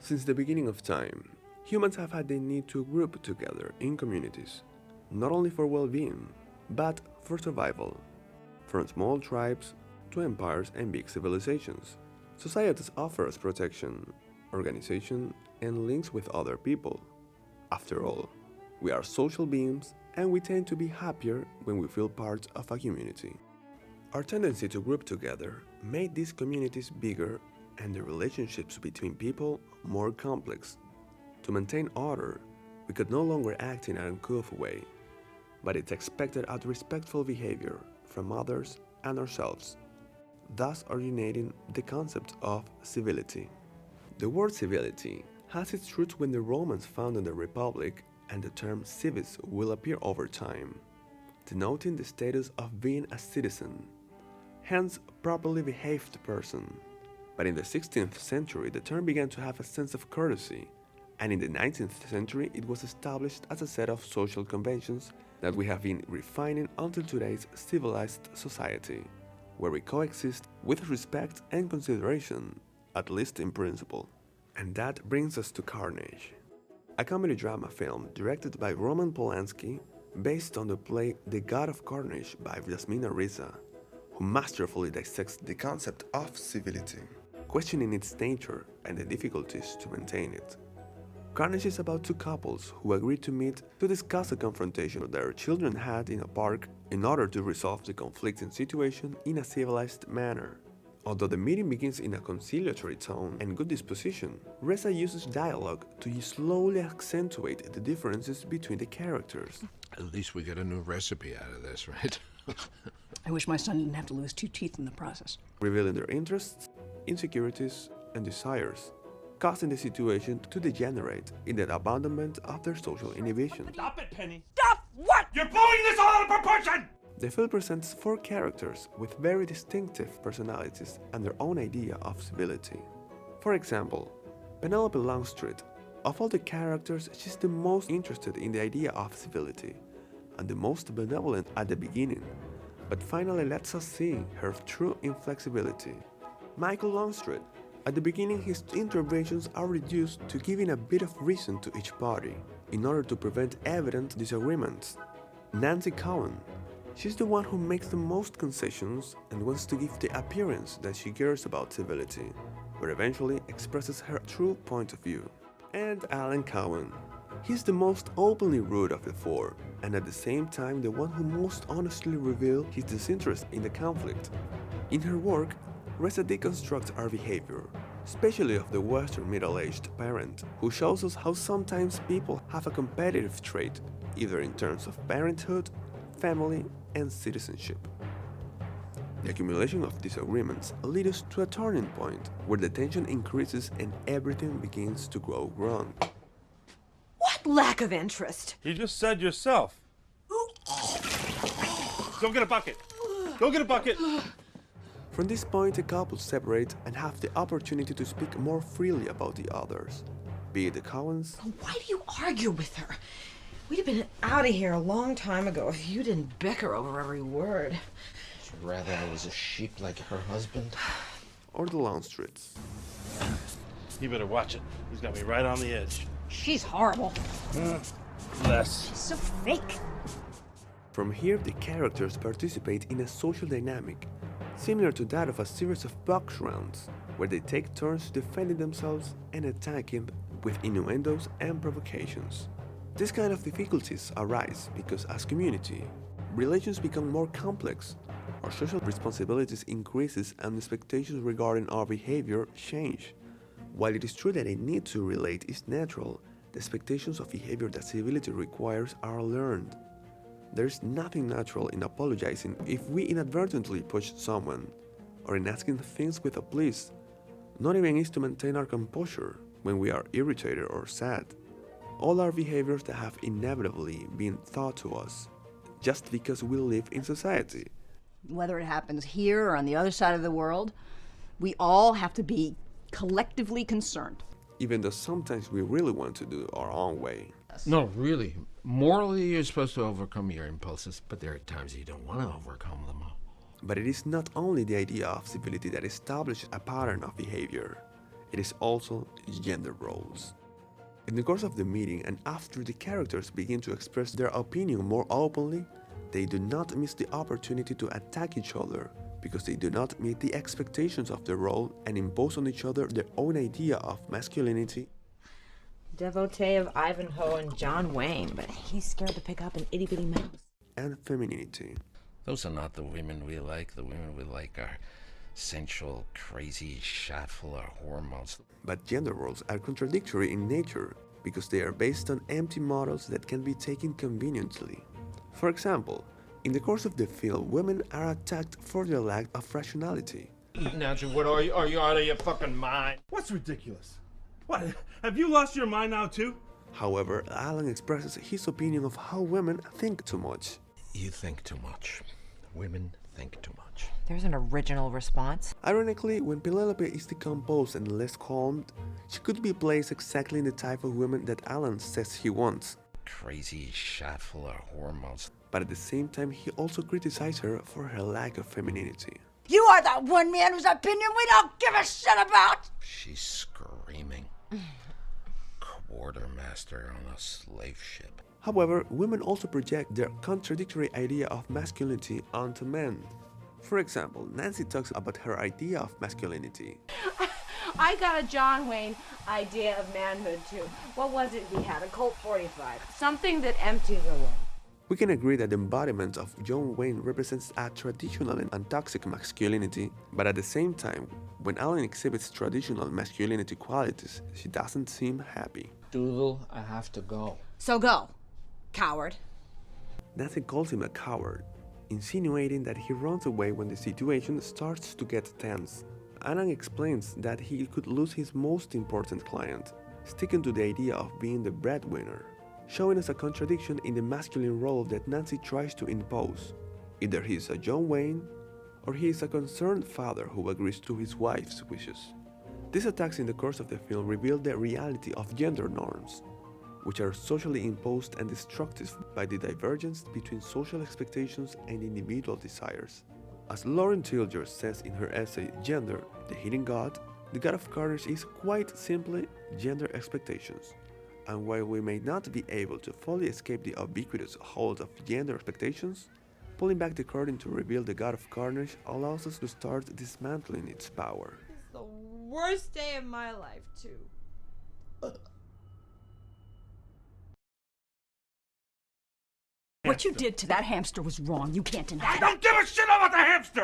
Since the beginning of time, humans have had the need to group together in communities, not only for well-being, but for survival. From small tribes to empires and big civilizations, societies offer us protection, organization, and links with other people. After all, we are social beings and we tend to be happier when we feel part of a community. Our tendency to group together made these communities bigger and the relationships between people more complex. To maintain order, we could no longer act in an uncouth way, but it's expected out respectful behavior from others and ourselves, thus originating the concept of civility. The word civility has its roots when the Romans founded the Republic, and the term civis will appear over time, denoting the status of being a citizen, hence properly behaved person. But in the 16th century, the term began to have a sense of courtesy, and in the 19th century, it was established as a set of social conventions that we have been refining until today's civilized society, where we coexist with respect and consideration, at least in principle. And that brings us to Carnage, a comedy drama film directed by Roman Polanski based on the play The God of Carnage by Yasmina Reza, who masterfully dissects the concept of civility, questioning its nature and the difficulties to maintain it. Carnage is about two couples who agreed to meet to discuss a confrontation their children had in a park in order to resolve the conflicting situation in a civilized manner. Although the meeting begins in a conciliatory tone and good disposition, Reza uses dialogue to slowly accentuate the differences between the characters. At least we get a new recipe out of this, right? I wish my son didn't have to lose 2 teeth in the process. Revealing their interests, insecurities, and desires, causing the situation to degenerate in the abandonment of their social inhibition. Stop it, Penny! Stop! What? You're blowing this all out of proportion! The film presents 4 characters with very distinctive personalities and their own idea of civility. For example, Penelope Longstreet. Of all the characters, she's the most interested in the idea of civility and the most benevolent at the beginning, but finally lets us see her true inflexibility. Michael Longstreet. At the beginning, his interventions are reduced to giving a bit of reason to each party in order to prevent evident disagreements. Nancy Cowan. She's the one who makes the most concessions and wants to give the appearance that she cares about civility, but eventually expresses her true point of view. And Alan Cowan. He's the most openly rude of the 4, and at the same time the one who most honestly reveals his disinterest in the conflict. In her work, Reza deconstructs our behavior, especially of the Western middle-aged parent, who shows us how sometimes people have a competitive trait, either in terms of parenthood, family, and citizenship. The accumulation of disagreements leads us to a turning point where the tension increases and everything begins to go wrong. What lack of interest? You just said yourself. Go get a bucket. Go get a bucket. From this point, the couples separate and have the opportunity to speak more freely about the others, be it the Cowans. Why do you argue with her? We'd have been out of here a long time ago if you didn't bicker over every word. She'd rather I was a sheep like her husband. Or the Longstreets. You better watch it. He's got me right on the edge. She's horrible. Less. She's so fake. From here, the characters participate in a social dynamic, similar to that of a series of box rounds, where they take turns defending themselves and attacking with innuendos and provocations. This kind of difficulties arise because as community, relations become more complex, our social responsibilities increases and expectations regarding our behavior change. While it is true that a need to relate is natural, the expectations of behavior that civility requires are learned. There is nothing natural in apologizing if we inadvertently push someone, or in asking things with a please, not even is to maintain our composure when we are irritated or sad. All are behaviors that have inevitably been taught to us, just because we live in society. Whether it happens here or on the other side of the world, we all have to be collectively concerned. Even though sometimes we really want to do our own way. No, really. Morally, you're supposed to overcome your impulses, but there are times you don't want to overcome them. But it is not only the idea of civility that establishes a pattern of behavior. it is also gender roles. In the course of the meeting and after the characters begin to express their opinion more openly, they do not miss the opportunity to attack each other because they do not meet the expectations of the role and impose on each other their own idea of masculinity. Devotee of Ivanhoe and John Wayne, but he's scared to pick up an itty-bitty mouse. And femininity. Those are not the women we like. The women we like are sensual, crazy, shot full of hormones. But gender roles are contradictory in nature because they are based on empty models that can be taken conveniently. For example, in the course of the film, women are attacked for their lack of rationality. Nancy, what are you? Are you out of your fucking mind? What's ridiculous? What? Have you lost your mind now too? However, Alan expresses his opinion of how women think too much. You think too much. Women think too much. There's an original response. Ironically, when Penelope is decomposed and less calmed, she could be placed exactly in the type of woman that Alan says he wants. Crazy, shot full of hormones. But at the same time, he also criticizes her for her lack of femininity. You are that one man whose opinion we don't give a shit about! She's screaming. Quartermaster on a slave ship. However, women also project their contradictory idea of masculinity onto men. For example, Nancy talks about her idea of masculinity. I got a John Wayne idea of manhood too. What was it he had? A Colt 45. Something that empties a woman. We can agree that the embodiment of John Wayne represents a traditional and toxic masculinity, but at the same time, when Alan exhibits traditional masculinity qualities, she doesn't seem happy. Doodle, I have to go. So go, coward. Nancy calls him a coward, insinuating that he runs away when the situation starts to get tense. Alan explains that he could lose his most important client, sticking to the idea of being the breadwinner, showing us a contradiction in the masculine role that Nancy tries to impose. Either he is a John Wayne, or he is a concerned father who agrees to his wife's wishes. These attacks in the course of the film reveal the reality of gender norms, which are socially imposed and destructive by the divergence between social expectations and individual desires. As Lauren Tilger says in her essay Gender, the Hidden God, the God of Carnage is quite simply gender expectations. And while we may not be able to fully escape the ubiquitous hold of gender expectations, pulling back the curtain to reveal the God of Carnage allows us to start dismantling its power. It's the worst day of my life too. What you did to that hamster was wrong. You can't deny it. Don't give a shit about the hamster!